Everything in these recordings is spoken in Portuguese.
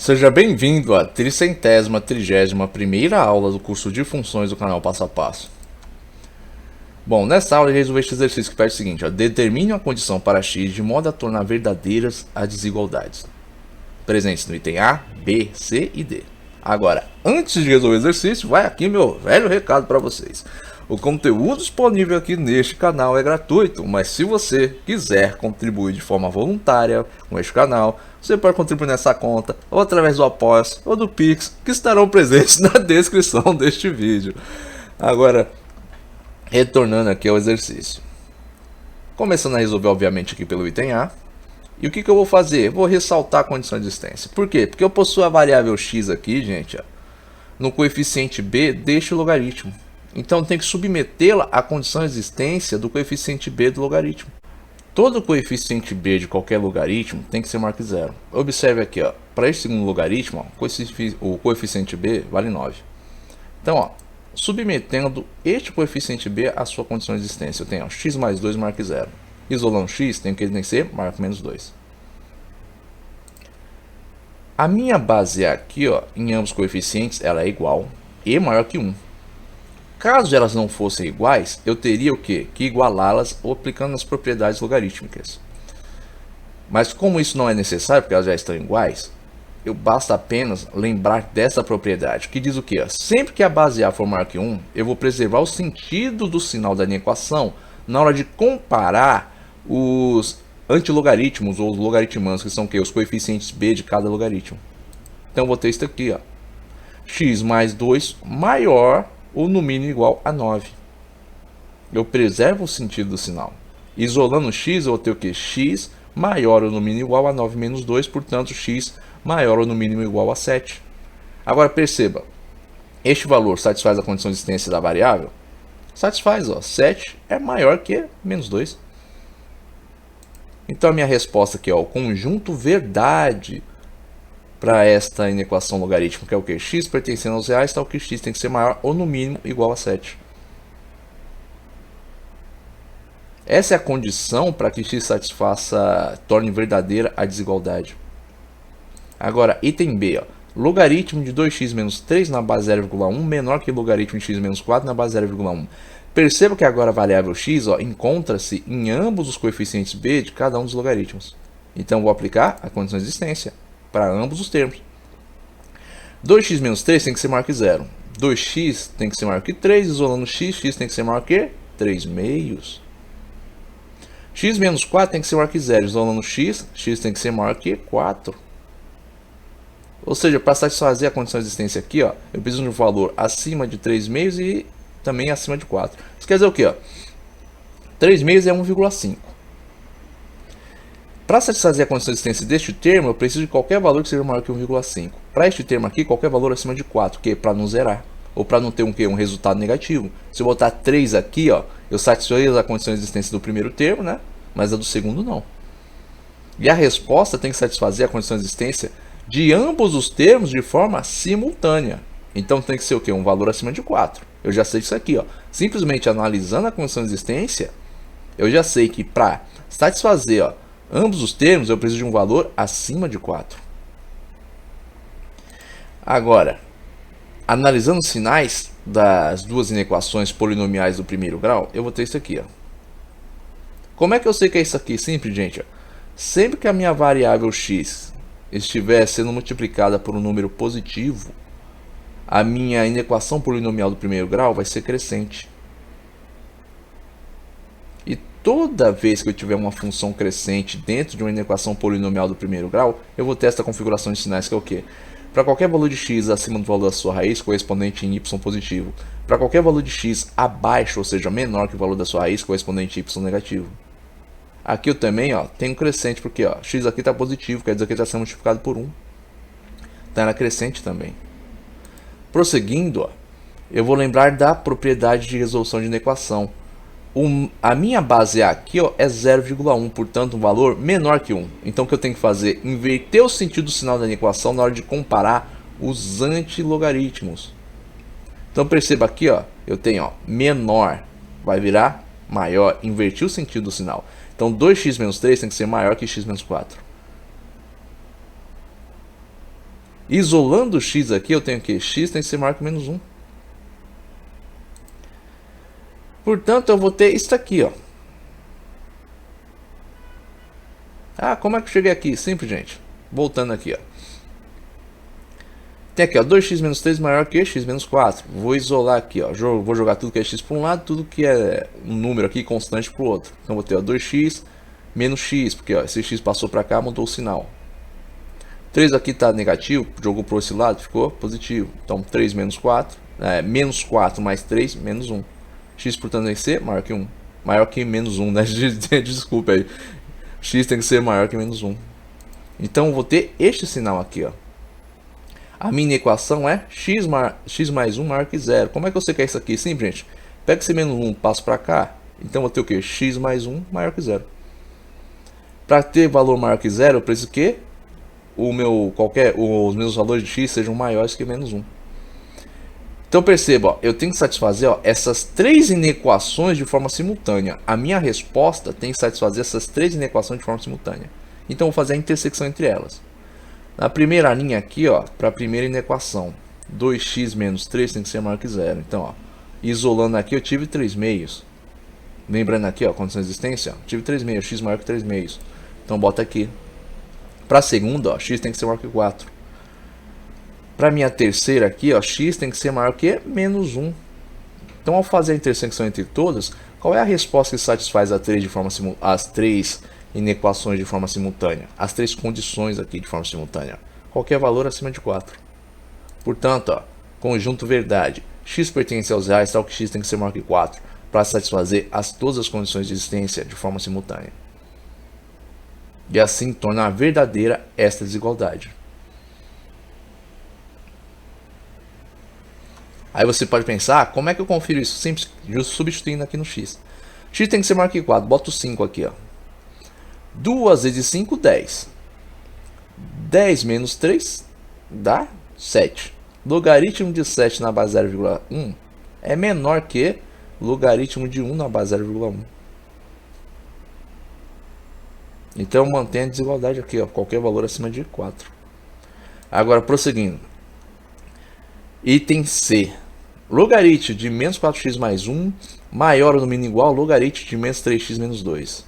Seja bem-vindo à 331ª aula do curso de funções do canal Passo a Passo. Bom, nesta aula eu resolvi este exercício que faz o seguinte: determine uma condição para x de modo a tornar verdadeiras as desigualdades presentes no item A, B, C e D. Agora, antes de resolver o exercício, vai aqui meu velho recado para vocês. O conteúdo disponível aqui neste canal é gratuito, mas se você quiser contribuir de forma voluntária com este canal, você pode contribuir nessa conta, ou através do Apoia-se, ou do Pix, que estarão presentes na descrição deste vídeo. Agora, retornando aqui ao exercício. Começando a resolver, obviamente, aqui pelo item A. E o que eu vou fazer? Vou ressaltar a condição de existência. Por quê? Porque eu possuo a variável x aqui, gente, ó, no coeficiente b deste logaritmo. Então tem que submetê-la à condição de existência do coeficiente b do logaritmo. Todo coeficiente b de qualquer logaritmo tem que ser marca zero. Observe aqui, ó, para este segundo logaritmo, ó, o coeficiente b vale 9. Então, ó, submetendo este coeficiente b à sua condição de existência, eu tenho ó, x mais 2 marca zero. Isolando x, tem que ser marca menos 2. A minha base aqui, ó, em ambos os coeficientes, ela é igual e maior que 1. Caso elas não fossem iguais, eu teria o quê? Que igualá-las aplicando as propriedades logarítmicas. Mas como isso não é necessário, porque elas já estão iguais, eu basta apenas lembrar dessa propriedade, que diz o quê? Sempre que a base A for maior que 1, eu vou preservar o sentido do sinal da minha equação na hora de comparar os antilogaritmos ou os logaritmandos, que são o quê? Os coeficientes b de cada logaritmo. Então eu vou ter isso aqui, ó, x mais 2 maior ou no mínimo igual a 9. Eu preservo o sentido do sinal. Isolando x, eu vou ter o que? X maior ou no mínimo igual a 9 menos 2, portanto x maior ou no mínimo igual a 7. Agora perceba, este valor satisfaz a condição de existência da variável? Satisfaz, ó, 7 é maior que menos 2. Então a minha resposta aqui é o conjunto verdade para esta inequação logarítmica é o que? X pertencendo aos reais, tal que x tem que ser maior ou no mínimo igual a 7. Essa é a condição para que x torne verdadeira a desigualdade. Agora, item B, ó, logaritmo de 2x menos 3 na base 0,1 menor que logaritmo de x menos 4 na base 0,1. Perceba que agora a variável x encontra-se em ambos os coeficientes b de cada um dos logaritmos. Então vou aplicar a condição de existência para ambos os termos. 2x menos 3 tem que ser maior que 0. 2x tem que ser maior que 3, isolando x, x tem que ser maior que 3 meios. X menos 4 tem que ser maior que 0, isolando x, x tem que ser maior que 4. Ou seja, para satisfazer a condição de existência aqui, ó, eu preciso de um valor acima de 3 meios e também acima de 4. Isso quer dizer o quê? Ó? 3 meios é 1,5. Para satisfazer a condição de existência deste termo, eu preciso de qualquer valor que seja maior que 1,5. Para este termo aqui, qualquer valor acima de 4, que é para não zerar. Ou para não ter um resultado negativo. Se eu botar 3 aqui, ó, eu satisfaço a condição de existência do primeiro termo, né? Mas a do segundo não. E a resposta tem que satisfazer a condição de existência de ambos os termos de forma simultânea. Então tem que ser o quê? Um valor acima de 4. Eu já sei disso aqui, ó. Simplesmente analisando a condição de existência, eu já sei que para satisfazer, ó, ambos os termos, eu preciso de um valor acima de 4. Agora, analisando os sinais das duas inequações polinomiais do primeiro grau, eu vou ter isso aqui, ó. Como é que eu sei que é isso aqui? Simples, gente, ó. Sempre que a minha variável x estiver sendo multiplicada por um número positivo, a minha inequação polinomial do primeiro grau vai ser crescente. E toda vez que eu tiver uma função crescente dentro de uma inequação polinomial do primeiro grau, eu vou ter essa configuração de sinais que é o quê? Para qualquer valor de x acima do valor da sua raiz, correspondente em y positivo. Para qualquer valor de x abaixo, ou seja, menor que o valor da sua raiz, correspondente em y negativo. Aqui eu também, ó, tenho crescente, porque ó, x aqui está positivo, quer dizer que está sendo multiplicado por 1. Está na crescente também. Prosseguindo, ó, eu vou lembrar da propriedade de resolução de inequação. A minha base A aqui, ó, é 0,1, portanto um valor menor que 1. Então o que eu tenho que fazer? Inverter o sentido do sinal da inequação na hora de comparar os antilogaritmos. Então perceba aqui, ó, eu tenho ó, menor, vai virar maior, invertir o sentido do sinal. Então 2x menos 3 tem que ser maior que x menos 4. Isolando o x aqui, eu tenho que x tem que ser maior que menos 1. Portanto, eu vou ter isso aqui, ó. Ah, como é que eu cheguei aqui? Simples, gente. Voltando aqui, ó. Tem aqui, ó, 2x menos 3 maior que x menos 4. Vou isolar aqui, ó. Vou jogar tudo que é x para um lado, tudo que é um número aqui constante para o outro. Então, vou ter, ó, 2x menos x, porque, ó, esse x passou para cá, mudou o sinal. 3 aqui está negativo, jogou para esse lado, ficou positivo. Então, 3 menos 4, menos 4 mais 3, menos 1. X, portanto, tem que ser maior que 1. Maior que menos 1, né? Desculpa aí. X tem que ser maior que menos 1. Então, vou ter este sinal aqui, ó. A minha equação é x mais 1 maior que 0. Como é que eu sei que é isso aqui? Simples, gente. Pega esse menos 1, passo para cá. Então, vou ter o quê? X mais 1 maior que 0. Para ter valor maior que 0, eu preciso que os meus valores de x sejam maiores que menos 1. Então perceba, ó, eu tenho que satisfazer, ó, essas três inequações de forma simultânea. A minha resposta tem que satisfazer essas três inequações de forma simultânea. Então eu vou fazer a intersecção entre elas. Na primeira linha aqui, ó, para a primeira inequação, 2x menos 3 tem que ser maior que 0. Então, ó, isolando aqui, eu tive 3 meios. Lembrando aqui, ó, condição de existência, ó, tive 3 meios, x maior que 3 meios. Então bota aqui. Para a segunda, ó, x tem que ser maior que 4. Para a minha terceira aqui, ó, x tem que ser maior que menos 1. Então, ao fazer a intersecção entre todas, qual é a resposta que satisfaz as três inequações de forma simultânea? As três condições aqui de forma simultânea. Qualquer valor acima de 4. Portanto, ó, conjunto verdade. X pertence aos reais, tal que x tem que ser maior que 4 para satisfazer todas as condições de existência de forma simultânea. E assim torna verdadeira esta desigualdade. Aí você pode pensar, como é que eu confiro isso? Simples, substituindo aqui no x. X tem que ser maior que 4, boto 5 aqui, ó. 2 vezes 5, 10. 10 menos 3 dá 7. Logaritmo de 7 na base 0,1 é menor que logaritmo de 1 na base 0,1. Então mantém a desigualdade aqui, ó, qualquer valor acima de 4. Agora, prosseguindo. Item C. Logaritmo de menos 4x mais 1 maior ou no mínimo igual ao logaritmo de menos 3x menos 2.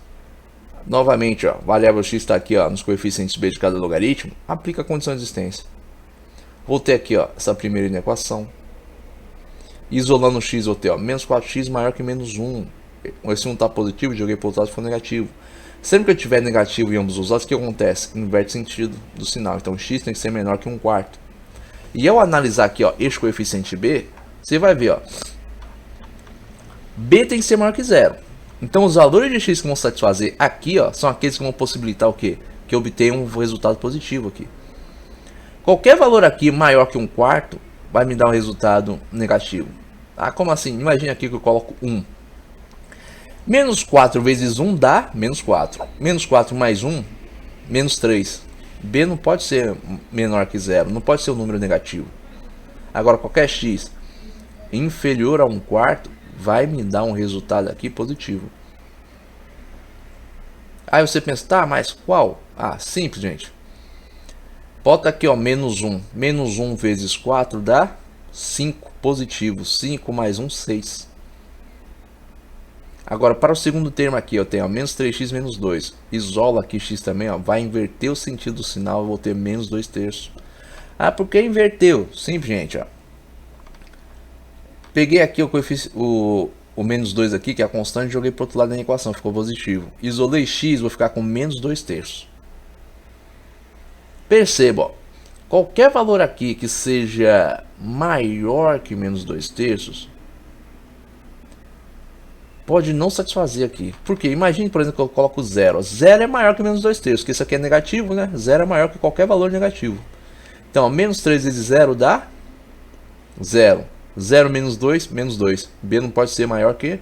Novamente, ó, variável x está aqui, ó, nos coeficientes b de cada logaritmo. Aplica a condição de existência. Vou ter aqui, ó, essa primeira inequação. Isolando o x, vou ter, ó, menos 4x maior que menos 1. Esse 1 está positivo, joguei para o outro lado e for negativo. Sempre que eu tiver negativo em ambos os lados, o que acontece? Inverte o sentido do sinal. Então, x tem que ser menor que 1/4. E ao analisar aqui, ó, este coeficiente b, você vai ver, ó, b tem que ser maior que 0. Então, os valores de x que vão satisfazer aqui, ó, são aqueles que vão possibilitar o quê? Que eu obtenha um resultado positivo aqui. Qualquer valor aqui maior que 1/4 vai me dar um resultado negativo. Ah, como assim? Imagina aqui que eu coloco 1. Menos 4 vezes 1 dá menos 4. Menos 4 mais 1, menos 3. B não pode ser menor que 0, não pode ser um número negativo. Agora, qualquer x inferior a 1/4 vai me dar um resultado aqui positivo. Aí você pensa, tá, mas qual? Ah, simples, gente. Bota aqui, ó, menos 1. Menos 1 vezes 4 dá 5 positivo. 5 mais 1, 6. Agora, para o segundo termo aqui, eu tenho, ó, menos 3x menos 2. Isola aqui x também, ó, vai inverter o sentido do sinal, eu vou ter menos 2/3. Ah, por que inverteu? Simples, gente, ó. Peguei aqui o menos 2 aqui, que é a constante, e joguei para o outro lado da equação, ficou positivo. Isolei x, vou ficar com menos 2/3. Perceba, ó, qualquer valor aqui que seja maior que menos 2/3 pode não satisfazer aqui. Por quê? Imagine, por exemplo, que eu coloco 0. 0 é maior que menos 2/3, porque isso aqui é negativo, né? 0 é maior que qualquer valor negativo. Então, ó, menos 3 vezes 0 dá 0. 0 menos 2, menos 2. B não pode ser maior que...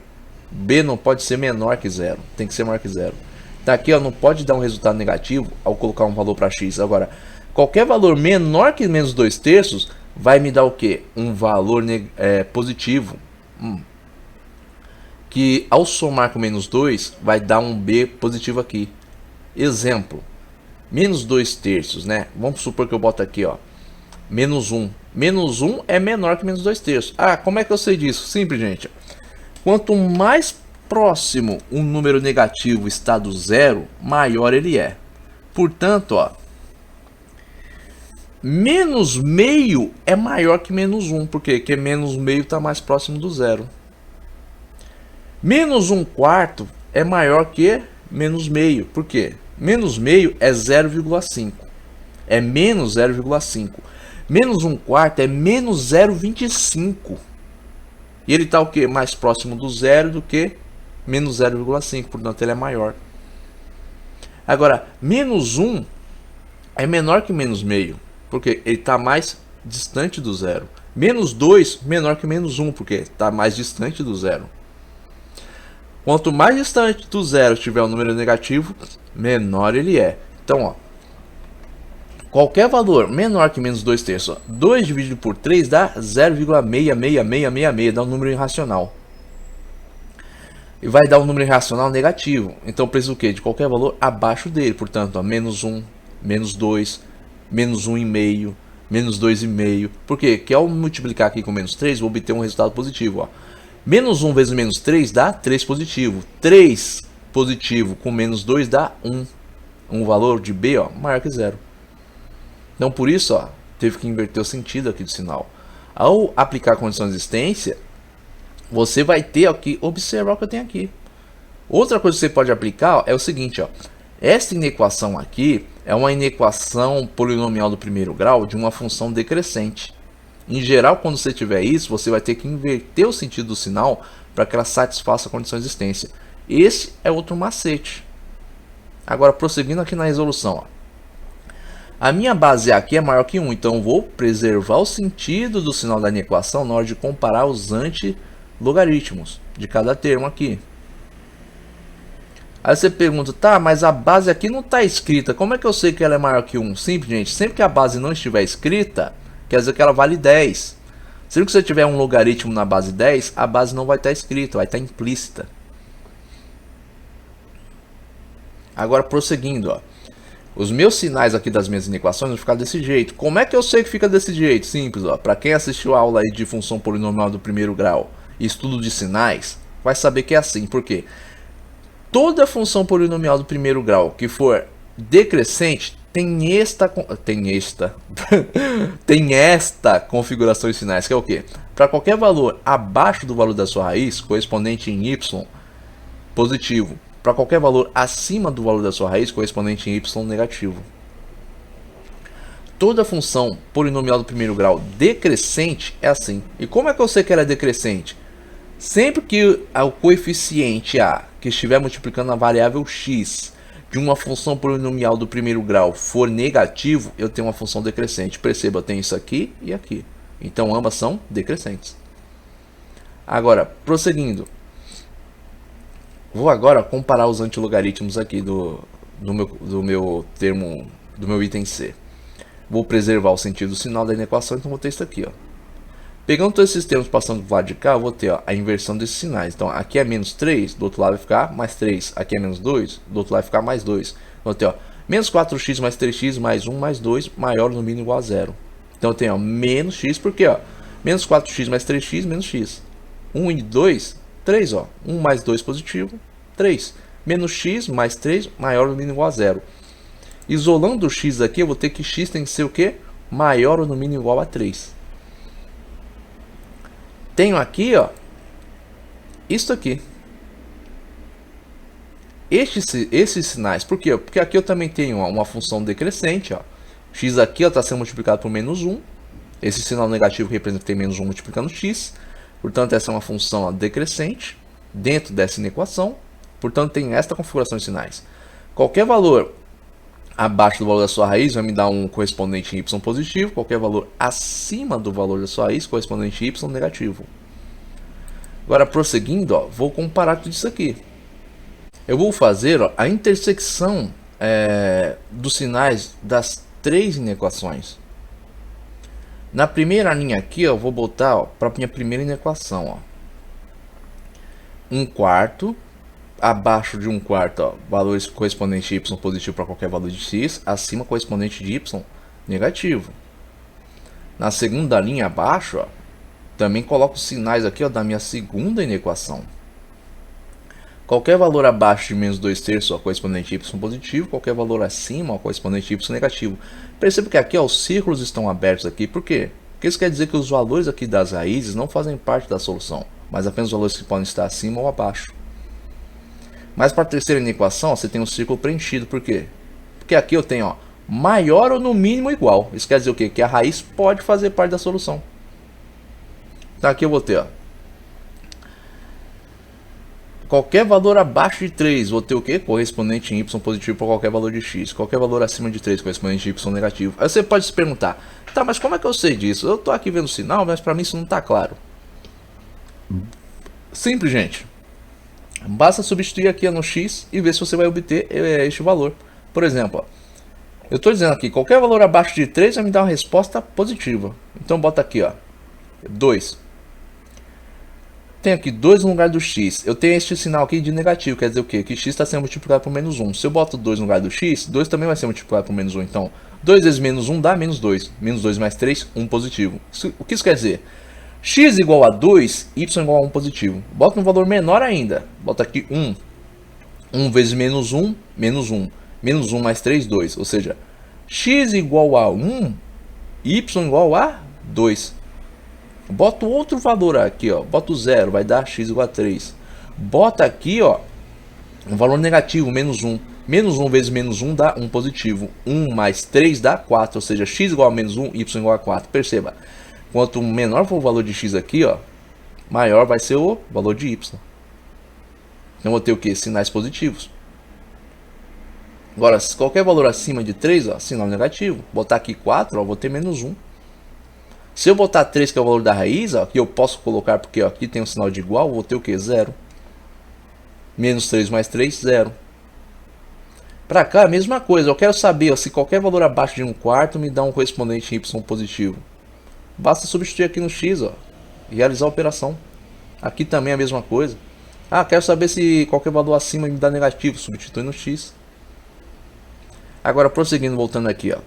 B não pode ser menor que 0. Tem que ser maior que 0. Tá aqui, ó, não pode dar um resultado negativo ao colocar um valor para x. Agora, qualquer valor menor que menos 2/3 vai me dar o quê? Um valor positivo. Que ao somar com menos 2 vai dar um b positivo aqui. Exemplo, menos 2/3, né? Vamos supor que eu boto aqui, ó, Menos 1. Menos 1 é menor que menos 2 terços. Ah, como é que eu sei disso? Simples, gente. Quanto mais próximo um número negativo está do zero, maior ele é. Portanto, ó, menos meio é maior que menos 1. Por quê? Porque menos meio está mais próximo do zero. Menos 1 quarto é maior que menos meio. Por quê? Menos meio é 0,5. É menos 0,5. Menos 1 quarto é menos 0,25. E ele está o quê? Mais próximo do zero do que menos 0,5. Portanto, ele é maior. Agora, menos 1 é menor que menos meio. Porque ele está mais distante do zero. Menos 2 menor que menos 1. Porque está mais distante do zero. Quanto mais distante do zero tiver um número negativo, menor ele é. Então, ó, qualquer valor menor que menos 2 terços, 2 dividido por 3 dá 0,66666, dá um número irracional. E vai dar um número irracional negativo. Então precisa o quê? De qualquer valor abaixo dele. Portanto, ó, menos 1, menos 2, menos 1,5, menos 2,5. Por quê? Porque ao multiplicar aqui com menos 3, vou obter um resultado positivo. Ó. Menos 1 vezes menos 3 dá 3 positivo. 3 positivo com menos 2 dá 1. Um valor de B, ó, maior que 0. Então, por isso, ó, teve que inverter o sentido aqui do sinal. Ao aplicar a condição de existência, você vai ter ó, que observar o que eu tenho aqui. Outra coisa que você pode aplicar ó, é o seguinte. Ó, esta inequação aqui é uma inequação polinomial do primeiro grau de uma função decrescente. Em geral, quando você tiver isso, você vai ter que inverter o sentido do sinal para que ela satisfaça a condição de existência. Esse é outro macete. Agora, prosseguindo aqui na resolução. Ó. A minha base aqui é maior que 1, então eu vou preservar o sentido do sinal da inequação na hora de comparar os antilogaritmos de cada termo aqui. Aí você pergunta, tá, mas a base aqui não está escrita, como é que eu sei que ela é maior que 1? Simples, gente, sempre que a base não estiver escrita, quer dizer que ela vale 10. Se você tiver um logaritmo na base 10, a base não vai estar escrita, vai estar implícita. Agora, prosseguindo, ó. Os meus sinais aqui das minhas inequações vão ficar desse jeito. Como é que eu sei que fica desse jeito? Simples, ó. Para quem assistiu a aula aí de função polinomial do primeiro grau e estudo de sinais, vai saber que é assim. Por quê? Toda função polinomial do primeiro grau que for decrescente tem esta configuração de sinais, que é o quê? Para qualquer valor abaixo do valor da sua raiz, correspondente em y, positivo. Para qualquer valor acima do valor da sua raiz, correspondente em y, negativo. Toda função polinomial do primeiro grau decrescente é assim. E como é que eu sei que ela é decrescente? Sempre que o coeficiente a, que estiver multiplicando a variável x, de uma função polinomial do primeiro grau for negativo, eu tenho uma função decrescente. Perceba, eu tenho isso aqui e aqui. Então, ambas são decrescentes. Agora, prosseguindo. Vou agora comparar os antilogaritmos aqui do meu item C. Vou preservar o sentido do sinal da inequação, então vou ter isso aqui. Ó. Pegando todos esses termos passando do lado de cá, eu vou ter ó, a inversão desses sinais. Então, aqui é menos 3, do outro lado vai ficar mais 3. Aqui é menos 2, do outro lado vai ficar mais 2. Vou ter ó, menos 4x mais 3x mais 1 mais 2 maior ou no mínimo igual a 0. Então, eu tenho ó, menos x, porque ó, menos 4x mais 3x menos x. 1 e 2, 3. Ó, 1 mais 2 positivo, 3. Menos x mais 3 maior ou no mínimo igual a 0. Isolando o x aqui, eu vou ter que x tem que ser o quê? Maior ou no mínimo igual a 3. Tenho aqui, ó, isso aqui. Esses sinais, por quê? Porque aqui eu também tenho ó, uma função decrescente, ó. X aqui está sendo multiplicado por menos 1. Esse sinal negativo representa que tem menos 1 multiplicando x. Portanto, essa é uma função ó, decrescente dentro dessa inequação. Portanto, tem esta configuração de sinais. Qualquer valor abaixo do valor da sua raiz vai me dar um correspondente em y positivo. Qualquer valor acima do valor da sua raiz, correspondente em y negativo. Agora, prosseguindo, ó, vou comparar tudo isso aqui. Eu vou fazer ó, a intersecção dos sinais das três inequações. Na primeira linha aqui, ó, eu vou botar para a minha primeira inequação. Ó. 1/4. Abaixo de 1/4, ó, valores correspondentes de y positivo para qualquer valor de x, acima correspondente de y negativo. na segunda linha abaixo, ó, também coloco os sinais aqui, ó, da minha segunda inequação. Qualquer valor abaixo de menos 2/3, ó, correspondente a y positivo. Qualquer valor acima, ó, correspondente a y negativo. Perceba que aqui, ó, os círculos estão abertos aqui. Por quê? Porque isso quer dizer que os valores aqui das raízes não fazem parte da solução, mas apenas os valores que podem estar acima ou abaixo. Mas para a terceira inequação, ó, você tem um círculo preenchido. Por quê? Porque aqui eu tenho, ó, maior ou no mínimo igual. Isso quer dizer o quê? Que a raiz pode fazer parte da solução. Então aqui eu vou ter, ó, qualquer valor abaixo de 3, vou ter o quê? Correspondente em y positivo para qualquer valor de x. Qualquer valor acima de 3, correspondente em y negativo. Aí você pode se perguntar, tá, mas como é que eu sei disso? Eu tô aqui vendo o sinal, mas para mim isso não tá claro. Simples, gente. Basta substituir aqui no x e ver se você vai obter este valor. Por exemplo, ó, eu estou dizendo aqui, qualquer valor abaixo de 3 vai me dar uma resposta positiva. Então bota aqui, ó, 2. Tem aqui 2 no lugar do x. Eu tenho este sinal aqui de negativo, quer dizer o quê? Que x está sendo multiplicado por menos 1. Se eu boto 2 no lugar do x, 2 também vai ser multiplicado por menos 1. Então, 2 vezes menos 1 dá menos 2. Menos 2 mais 3, 1 positivo. O que isso quer dizer? X igual a 2, y igual a 1 positivo. Bota um valor menor ainda. Bota aqui 1. 1 vezes menos 1, menos 1. Menos 1 mais 3, 2. Ou seja, x igual a 1, y igual a 2. Bota outro valor aqui, ó. Bota o 0, vai dar x igual a 3. Bota aqui, ó, um valor negativo, menos 1. Menos 1 vezes menos 1 dá 1 positivo. 1 mais 3 dá 4. Ou seja, x igual a menos 1, y igual a 4. Perceba, quanto menor for o valor de x aqui, ó, maior vai ser o valor de y. Então, vou ter o que? Sinais positivos. Agora, se qualquer valor acima de 3, ó, sinal negativo. Botar aqui 4, ó, vou ter menos 1. Se eu botar 3, que é o valor da raiz, ó, que eu posso colocar, porque ó, aqui tem um sinal de igual, vou ter o que? 0. Menos 3 mais 3, 0. Para cá, a mesma coisa. Eu quero saber ó, se qualquer valor abaixo de 1/4 me dá um correspondente em y positivo. Basta substituir aqui no x, ó, e realizar a operação. Aqui também é a mesma coisa. Ah, quero saber se qualquer valor acima me dá negativo. Substitui no x. Agora, prosseguindo, voltando aqui, ó.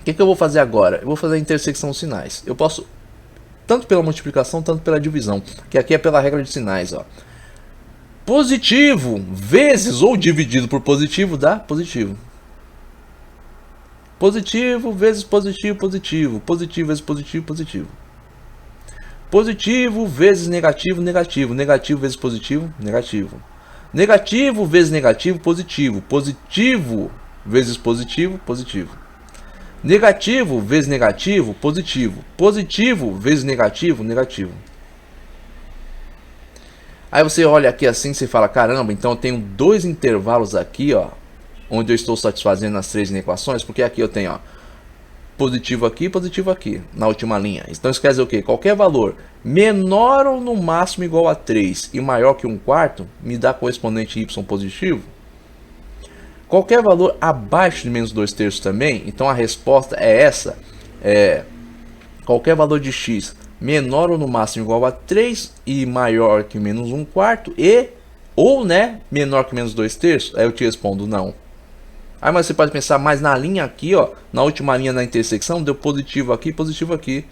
O que eu vou fazer agora? Eu vou fazer a intersecção dos sinais. Eu posso, tanto pela multiplicação, tanto pela divisão. Que aqui é pela regra de sinais, ó. Positivo vezes ou dividido por positivo dá positivo. Positivo vezes positivo, positivo. Positivo vezes positivo, positivo. Positivo vezes negativo, negativo. Negativo vezes positivo, negativo. Negativo vezes negativo, positivo. Positivo vezes positivo, positivo. Negativo vezes negativo, positivo. Positivo vezes negativo, negativo. Aí você olha aqui assim e você fala, caramba, então eu tenho dois intervalos aqui, ó, onde eu estou satisfazendo as três inequações, porque aqui eu tenho, ó, positivo aqui, na última linha. Então isso quer dizer o quê? Qualquer valor menor ou no máximo igual a 3 e maior que 1/4 me dá correspondente y positivo. Qualquer valor abaixo de menos 2/3 também, então a resposta é essa, qualquer valor de x menor ou no máximo igual a 3 e maior que menos 1/4 e, ou né, menor que menos 2/3, aí eu te respondo não. Aí mas você pode pensar, mas na linha aqui, ó, na última linha da intersecção, deu positivo aqui.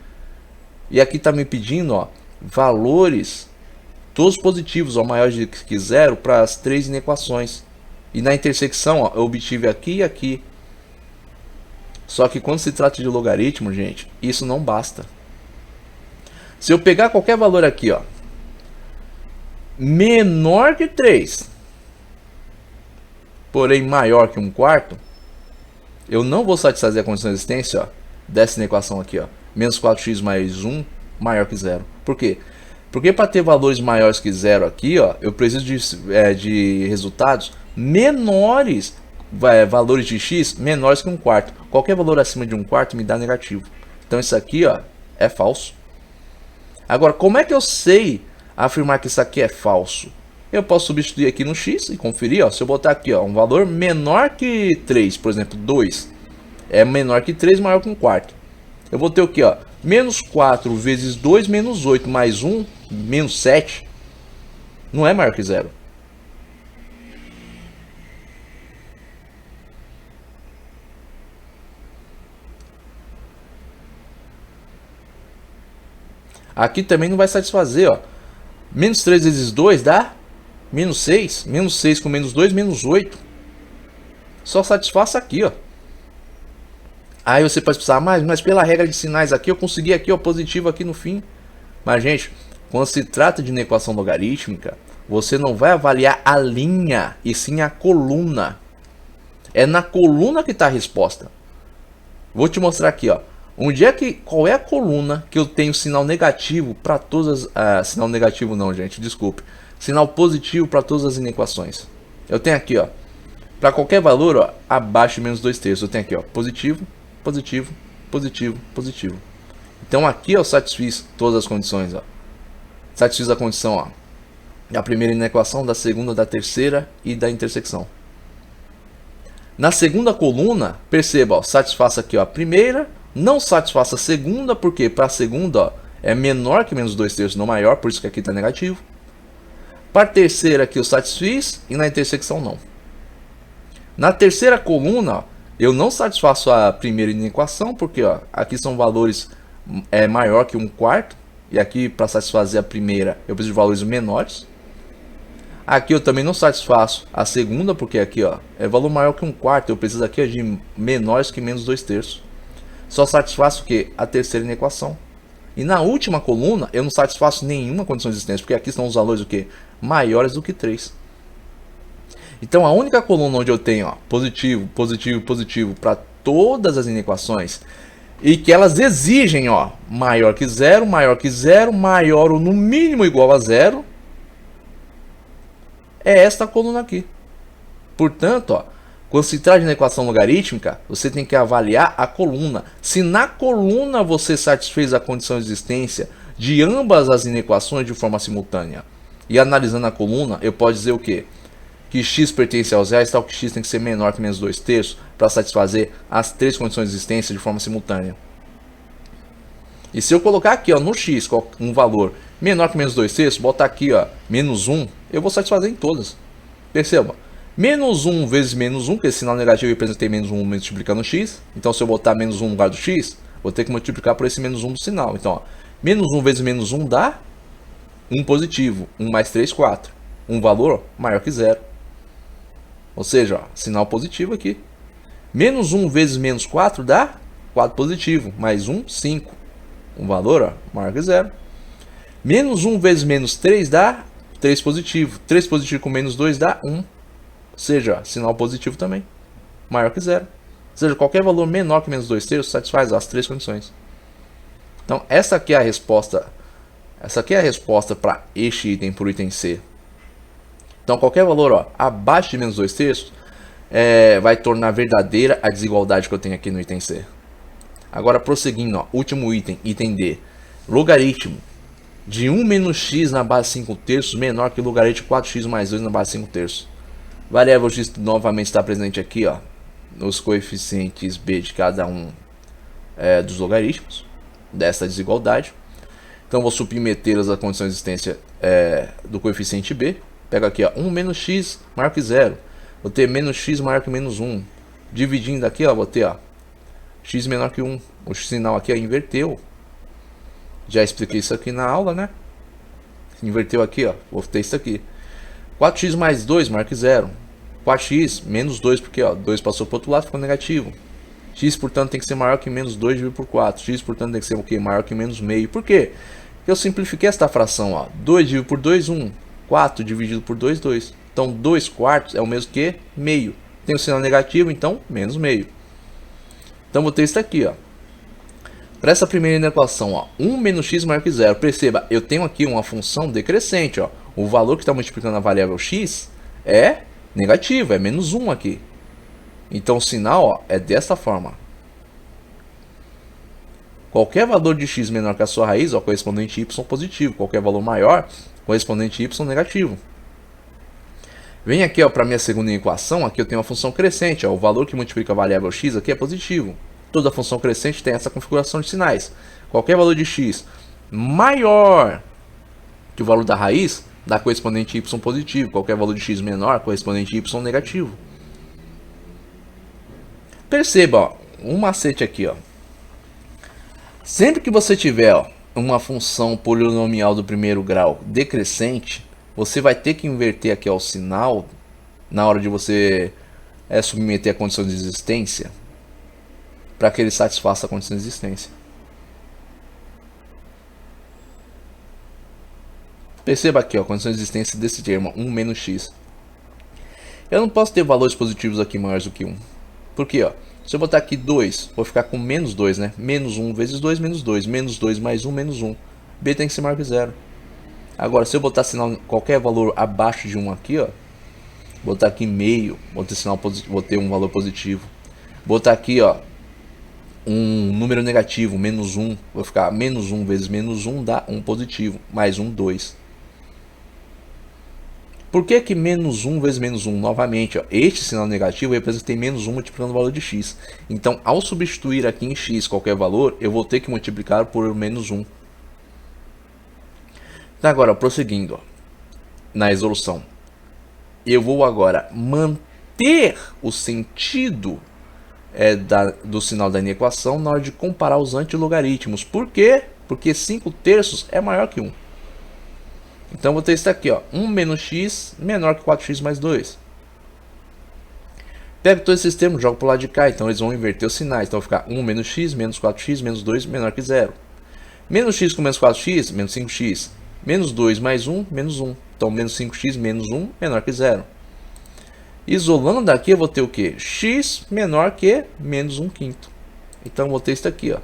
E aqui tá me pedindo, ó, valores todos positivos, ó, maiores que 0 para as três inequações. E na intersecção, ó, eu obtive aqui e aqui. Só que quando se trata de logaritmo, gente, isso não basta. Se eu pegar qualquer valor aqui, ó, menor que 3, porém maior que 1/4, eu não vou satisfazer a condição de existência, ó, dessa equação aqui, ó, menos 4x mais 1 maior que 0. Por quê? Porque para ter valores maiores que 0 aqui, ó, eu preciso de resultados menores, valores de x menores que 1/4. Qualquer valor acima de 1/4 me dá negativo. Então isso aqui, ó, é falso. Agora, como é que eu sei afirmar que isso aqui é falso? Eu posso substituir aqui no x e conferir, ó, se eu botar aqui, ó, um valor menor que 3, por exemplo, 2, é menor que 3, maior que 1/4. Eu vou ter o que, ó, menos 4 vezes 2, menos 8, mais 1, menos 7, não é maior que 0. Aqui também não vai satisfazer, ó. Menos 3 vezes 2 dá menos 6. Menos 6 com menos 2, menos 8. Só satisfaz aqui, ó. Aí você pode pensar, mas pela regra de sinais aqui, eu consegui aqui, ó, positivo aqui no fim. Mas, gente, quando se trata de uma equação logarítmica, você não vai avaliar a linha, e sim a coluna. É na coluna que está a resposta. Vou te mostrar aqui, ó. Qual é a coluna que eu tenho sinal negativo para todas as... sinal negativo não, gente, desculpe. Sinal positivo para todas as inequações. Eu tenho aqui, ó. Para qualquer valor, ó, abaixo de menos 2/3. Eu tenho aqui, ó, positivo, positivo, positivo, positivo. Então aqui eu satisfiz todas as condições, ó. Satisfiz a condição, ó, da primeira inequação, da segunda, da terceira e da intersecção. Na segunda coluna, perceba, ó, satisfaça aqui, ó, a primeira, não satisfaça a segunda, porque para a segunda, ó, é menor que menos 2/3, não maior, por isso que aqui está negativo. Para a terceira aqui eu satisfiz e na intersecção não. Na terceira coluna, ó, eu não satisfaço a primeira inequação, porque ó, aqui são valores maior que 1/4, e aqui para satisfazer a primeira eu preciso de valores menores. Aqui eu também não satisfaço a segunda, porque aqui ó, é valor maior que 1/4, eu preciso aqui de menores que menos 2/3. Só satisfaço o que? A terceira inequação. E na última coluna eu não satisfaço nenhuma condição de existência, porque aqui estão os valores o que? Maiores do que 3. Então a única coluna onde eu tenho ó, positivo, positivo, positivo para todas as inequações, e que elas exigem ó, maior que 0, maior ou no mínimo igual a 0, é esta coluna aqui. Portanto, ó, quando se trata de uma equação logarítmica, você tem que avaliar a coluna. Se na coluna você satisfez a condição de existência de ambas as inequações de forma simultânea, e analisando a coluna, eu posso dizer o quê? Que x pertence aos reais, tal que x tem que ser menor que menos 2/3 para satisfazer as três condições de existência de forma simultânea. E se eu colocar aqui ó, no x um valor menor que menos 2/3, botar aqui ó, menos 1, eu vou satisfazer em todas. Perceba, menos 1 vezes menos 1, que esse sinal negativo representa menos 1 multiplicando x. Então se eu botar menos 1 no lugar do x, vou ter que multiplicar por esse menos 1 do sinal. Então ó, menos 1 vezes menos 1 dá 1 positivo, 1 mais 3, 4. Um valor maior que 0. Ou seja, ó, sinal positivo aqui. Menos 1 vezes menos 4 dá 4 positivo, mais 1, 5. Um valor ó, maior que 0. Menos 1 vezes menos 3 dá 3 positivo. 3 positivo com menos 2 dá 1. Ou seja, ó, sinal positivo também, maior que 0. Ou seja, qualquer valor menor que menos 2/3 satisfaz as três condições. Então, essa aqui é a resposta. Essa aqui é a resposta para este item, para o item C. Então, qualquer valor ó, abaixo de menos 2/3 vai tornar verdadeira a desigualdade que eu tenho aqui no item C. Agora, prosseguindo, ó, último item, item D. Logaritmo de 1 menos x na base 5/3 menor que o logaritmo de 4x mais 2 na base 5/3. Variável x novamente está presente aqui ó, nos coeficientes b de cada um dos logaritmos desta desigualdade. Então, vou submetê-las à condição de existência do coeficiente b. Pego aqui, ó, 1 menos x maior que 0. Vou ter menos x maior que menos 1. Dividindo aqui, ó, vou ter ó, x menor que 1. O sinal aqui ó, inverteu. Já expliquei isso aqui na aula, né? Inverteu aqui, ó, vou ter isso aqui. 4x mais 2 maior que 0. 4x menos 2, porque ó, 2 passou para o outro lado, ficou negativo. X, portanto, tem que ser maior que menos 2 dividido por 4. X, portanto, tem que ser o quê? Maior que menos meio. Por quê? Porque eu simplifiquei esta fração, ó. 2 dividido por 2, 1. 4 dividido por 2, 2. Então, 2/4 é o mesmo que meio. Tem o sinal negativo, então, menos meio. Então, vou ter isso aqui, ó. Para essa primeira equação, ó, 1 menos x maior que 0. Perceba, eu tenho aqui uma função decrescente, ó. O valor que está multiplicando a variável x é negativo, é menos 1 aqui. Então, o sinal ó, é desta forma. Qualquer valor de x menor que a sua raiz, ó, correspondente y positivo. Qualquer valor maior, correspondente y negativo. Vem aqui para a minha segunda equação, aqui eu tenho uma função crescente. Ó, o valor que multiplica a variável x aqui é positivo. Toda função crescente tem essa configuração de sinais. Qualquer valor de x maior que o valor da raiz, dá correspondente y positivo. Qualquer valor de x menor, correspondente y negativo. Perceba, ó, um macete aqui, ó. Sempre que você tiver ó, uma função polinomial do primeiro grau decrescente, você vai ter que inverter aqui o sinal na hora de você submeter a condição de existência, para que ele satisfaça a condição de existência. Perceba aqui, ó, a condição de existência desse termo, 1 menos x. Eu não posso ter valores positivos aqui maiores do que 1. Por quê? Ó? Se eu botar aqui 2, vou ficar com menos 2, né? Menos 1 vezes 2, menos 2. Menos 2 mais 1, menos 1. B tem que ser maior que 0. Agora, se eu botar sinal, qualquer valor abaixo de 1 aqui, ó, botar aqui meio, vou ter um valor positivo. Botar aqui, ó, um número negativo, menos 1, vou ficar menos 1 vezes menos 1 dá 1 positivo, mais 1, 2. Por que que menos 1 vezes menos 1? Novamente, ó, este sinal negativo representa menos 1 multiplicando o valor de x. Então, ao substituir aqui em x qualquer valor, eu vou ter que multiplicar por menos 1. Então, agora, prosseguindo, ó, na resolução, eu vou agora manter o sentido do sinal da inequação na hora de comparar os antilogaritmos. Por quê? Porque 5/3 é maior que 1. Então, vou ter isso aqui, ó, 1 menos x menor que 4x mais 2. Pego todos esses termos, jogo para o lado de cá, então eles vão inverter os sinais. Então, vai ficar 1 menos x, menos 4x, menos 2, menor que 0. Menos x com menos 4x, menos 5x. Menos 2 mais 1, menos 1. Então, menos 5x, menos 1, menor que 0. Isolando daqui, eu vou ter o quê? X menor que menos 1/5. Então, eu vou ter isso aqui, ó.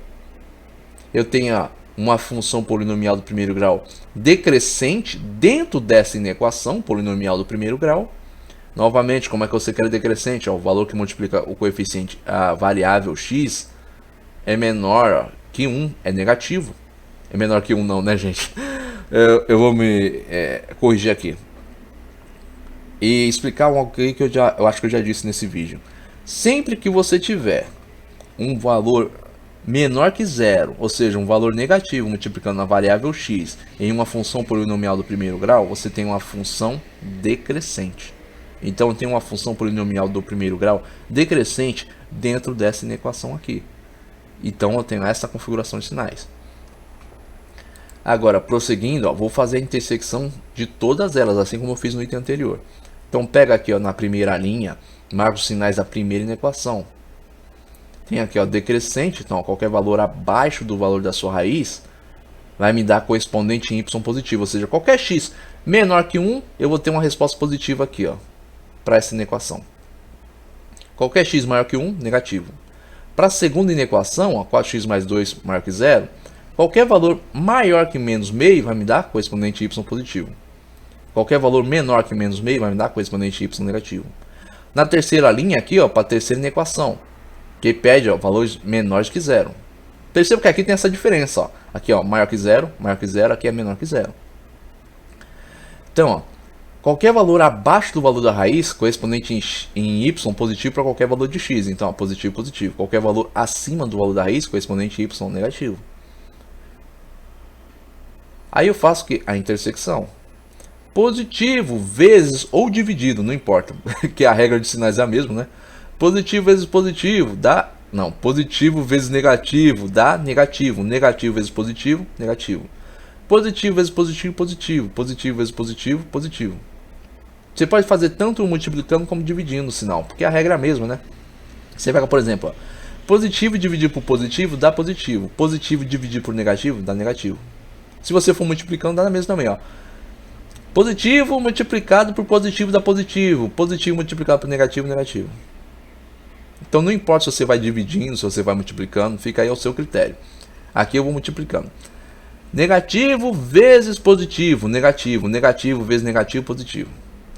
Eu tenho, ó, uma função polinomial do primeiro grau decrescente dentro dessa inequação polinomial do primeiro grau. Novamente, como é que você quer decrescente? Ó, o valor que multiplica o coeficiente, a variável x, é menor que 1, é negativo. É menor que 1 não, né, gente? Eu vou me corrigir aqui. E explicar algo que eu acho que eu já disse nesse vídeo. Sempre que você tiver um valor menor que 0, ou seja, um valor negativo multiplicando a variável x em uma função polinomial do primeiro grau, você tem uma função decrescente. Então, tem uma função polinomial do primeiro grau decrescente dentro dessa inequação aqui. Então, eu tenho essa configuração de sinais. Agora, prosseguindo, ó, vou fazer a intersecção de todas elas, assim como eu fiz no item anterior. Então, pega aqui, ó, na primeira linha, marca os sinais da primeira inequação. Tem aqui, ó, decrescente, então, ó, qualquer valor abaixo do valor da sua raiz vai me dar correspondente em y positivo, ou seja, qualquer x menor que 1, eu vou ter uma resposta positiva aqui, ó, para essa inequação. Qualquer x maior que 1, negativo. Para a segunda inequação, ó, 4x mais 2 maior que 0, qualquer valor maior que menos meio vai me dar correspondente y positivo. Qualquer valor menor que menos meio vai me dar correspondente y negativo. Na terceira linha aqui, ó, para a terceira inequação, que pede, ó, valores menores que 0. Perceba que aqui tem essa diferença, ó. Aqui, ó, maior que 0, aqui é menor que 0. Então, ó, qualquer valor abaixo do valor da raiz, correspondente em y positivo para qualquer valor de x. Então, ó, positivo, positivo. Qualquer valor acima do valor da raiz, correspondente em y negativo. Aí eu faço que a intersecção. Positivo vezes ou dividido, não importa, que a regra de sinais é a mesma, né? Positivo vezes positivo dá... Não, positivo vezes negativo dá negativo. Negativo vezes positivo, negativo. Positivo vezes positivo, positivo. Positivo vezes positivo, positivo. Você pode fazer tanto multiplicando como dividindo o sinal, porque a regra é a mesma, né? Você pega, por exemplo, ó, positivo dividir por positivo dá positivo. Positivo dividir por negativo dá negativo. Se você for multiplicando, dá na mesma também, ó. Positivo multiplicado por positivo dá positivo. Positivo multiplicado por negativo, negativo. Então não importa se você vai dividindo, se você vai multiplicando, fica aí ao seu critério. Aqui eu vou multiplicando. Negativo vezes positivo, negativo. Negativo vezes negativo, positivo.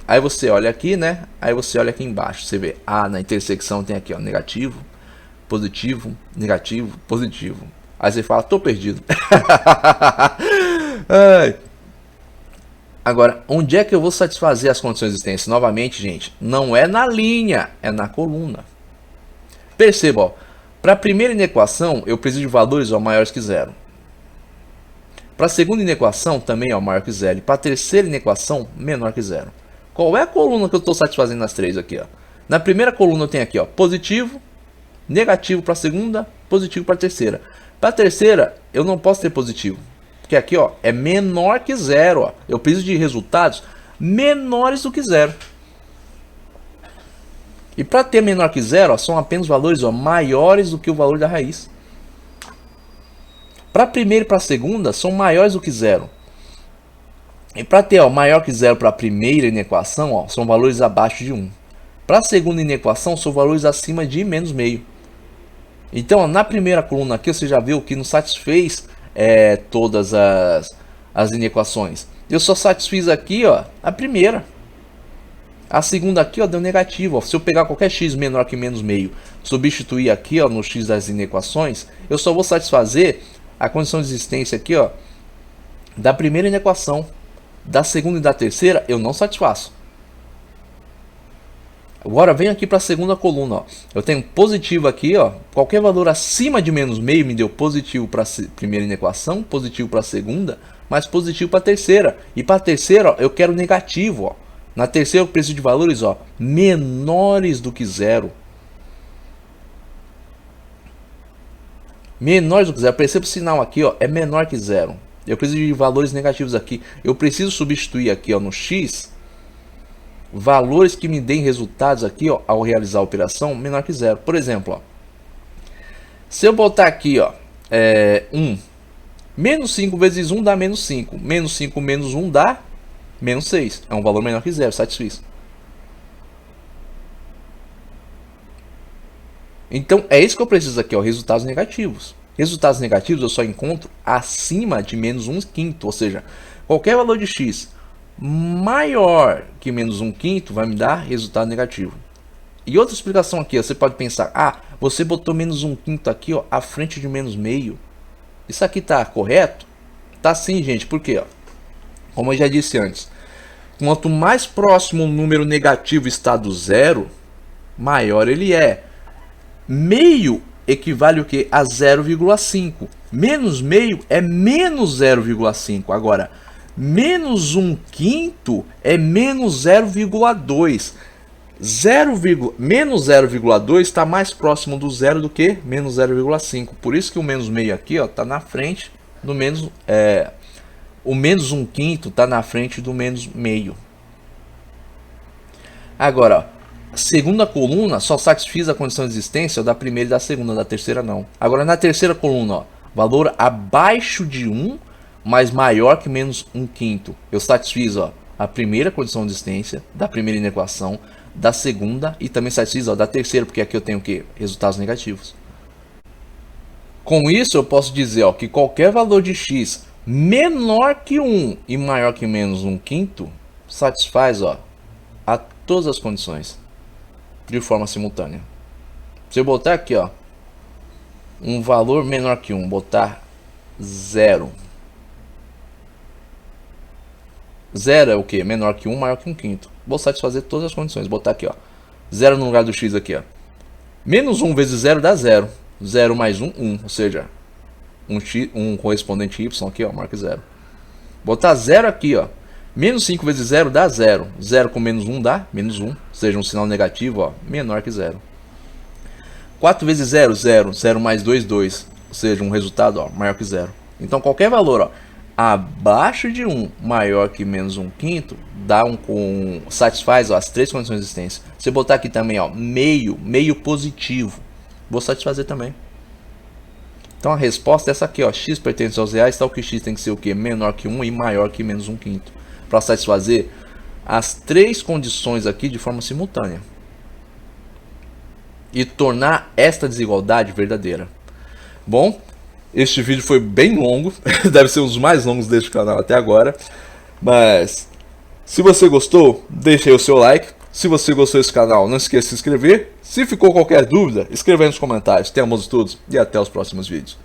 Aí você olha aqui, né? Aí você olha aqui embaixo. Você vê, na intersecção tem aqui, ó, negativo, positivo, negativo, positivo. Aí você fala, tô perdido. Agora, onde é que eu vou satisfazer as condições de existência? Novamente, gente, não é na linha, é na coluna. Perceba, ó, para a primeira inequação, eu preciso de valores, ó, maiores que 0. Para a segunda inequação, também, ó, maior que 0. E para a terceira inequação, menor que 0. Qual é a coluna que eu estou satisfazendo nas três aqui, ó? Na primeira coluna eu tenho aqui, ó, positivo, negativo para a segunda, positivo para a terceira. Para a terceira, eu não posso ter positivo. Porque aqui, ó, é menor que zero, ó. Eu preciso de resultados menores do que zero. E para ter menor que zero, ó, são apenas valores, ó, maiores do que o valor da raiz. Para a primeira e para a segunda, são maiores do que zero. E para ter, ó, maior que zero para a primeira inequação, ó, são valores abaixo de 1. Para a segunda inequação, são valores acima de menos meio. Então, ó, na primeira coluna aqui, você já viu que não satisfez todas as inequações. Eu só satisfiz aqui, ó, a primeira. A segunda aqui, ó, deu negativo. Ó. Se eu pegar qualquer x menor que menos meio, substituir aqui, ó, no x das inequações, eu só vou satisfazer a condição de existência aqui, ó, da primeira inequação. Da segunda e da terceira, eu não satisfaço. Agora venho aqui para a segunda coluna, ó. Eu tenho positivo aqui, ó. Qualquer valor acima de menos meio me deu positivo para a primeira inequação, positivo para a segunda, mas positivo para a terceira. E para a terceira, ó, eu quero negativo, ó. Na terceira eu preciso de valores, ó, menores do que zero. Menores do que zero. Perceba o sinal aqui, ó, é menor que zero. Eu preciso de valores negativos aqui. Eu preciso substituir aqui, ó, no x valores que me deem resultados aqui, ó, ao realizar a operação menor que zero. Por exemplo, ó, se eu botar aqui, ó, 1, menos 5 vezes 1 dá menos 5. Menos 5 menos 1 dá menos 6. É um valor menor que zero, satisfiz. Então, é isso que eu preciso aqui, ó, resultados negativos. Resultados negativos eu só encontro acima de menos 1/5, ou seja, qualquer valor de x maior que menos 1/5 vai me dar resultado negativo. E outra explicação aqui, ó, você pode pensar, ah, você botou menos 1/5 aqui, ó, à frente de menos meio. Isso aqui tá correto? Tá sim, gente, por quê? Ó? Como eu já disse antes, quanto mais próximo o número negativo está do zero, maior ele é. Meio equivale o que? A 0,5. Menos meio é menos 0,5. Agora, menos 1/5 é menos 0,2. Menos 0,2 está mais próximo do zero do que menos 0,5. Por isso que o menos meio aqui está na frente do menos... o menos 1/5 está na frente do menos meio. Agora, a segunda coluna só satisfiz a condição de existência da primeira e da segunda, da terceira não. Agora, na terceira coluna, ó, valor abaixo de 1, mas maior que menos 1/5. Eu satisfiz, ó, a primeira condição de existência da primeira inequação, da segunda e também satisfiz, ó, da terceira, porque aqui eu tenho o quê? Resultados negativos. Com isso, eu posso dizer, ó, que qualquer valor de x menor que 1 e maior que menos 1/5 satisfaz, ó, a todas as condições de forma simultânea. Se eu botar aqui, ó, um valor menor que 1, botar 0. 0 é o que? Menor que 1, maior que 1/5. Vou satisfazer todas as condições. Botar aqui, ó, 0 no lugar do x aqui, ó. Menos 1 vezes 0 dá 0. 0 mais 1, 1. Ou seja, um correspondente y aqui, ó, marca 0. Botar 0 aqui, ó. Menos 5 vezes 0 dá 0. 0 com menos 1 dá menos 1. Ou seja, um sinal negativo, ó, menor que 0. 4 vezes 0, 0. 0 mais 2, 2. Ou seja, um resultado, ó, maior que 0. Então, qualquer valor, ó, abaixo de 1, maior que menos 1/5, dá satisfaz, ó, as três condições de existência. Se eu botar aqui também, ó, meio positivo, vou satisfazer também. Então, a resposta é essa aqui, ó, x pertence aos reais, tal que x tem que ser o quê? Menor que 1 e maior que menos 1/5. Para satisfazer as três condições aqui de forma simultânea. E tornar esta desigualdade verdadeira. Bom, este vídeo foi bem longo. Deve ser um dos mais longos deste canal até agora. Mas, se você gostou, deixe aí o seu like. Se você gostou desse canal, não esqueça de se inscrever. Se ficou qualquer dúvida, escreva aí nos comentários. Tenham bons estudos e até os próximos vídeos.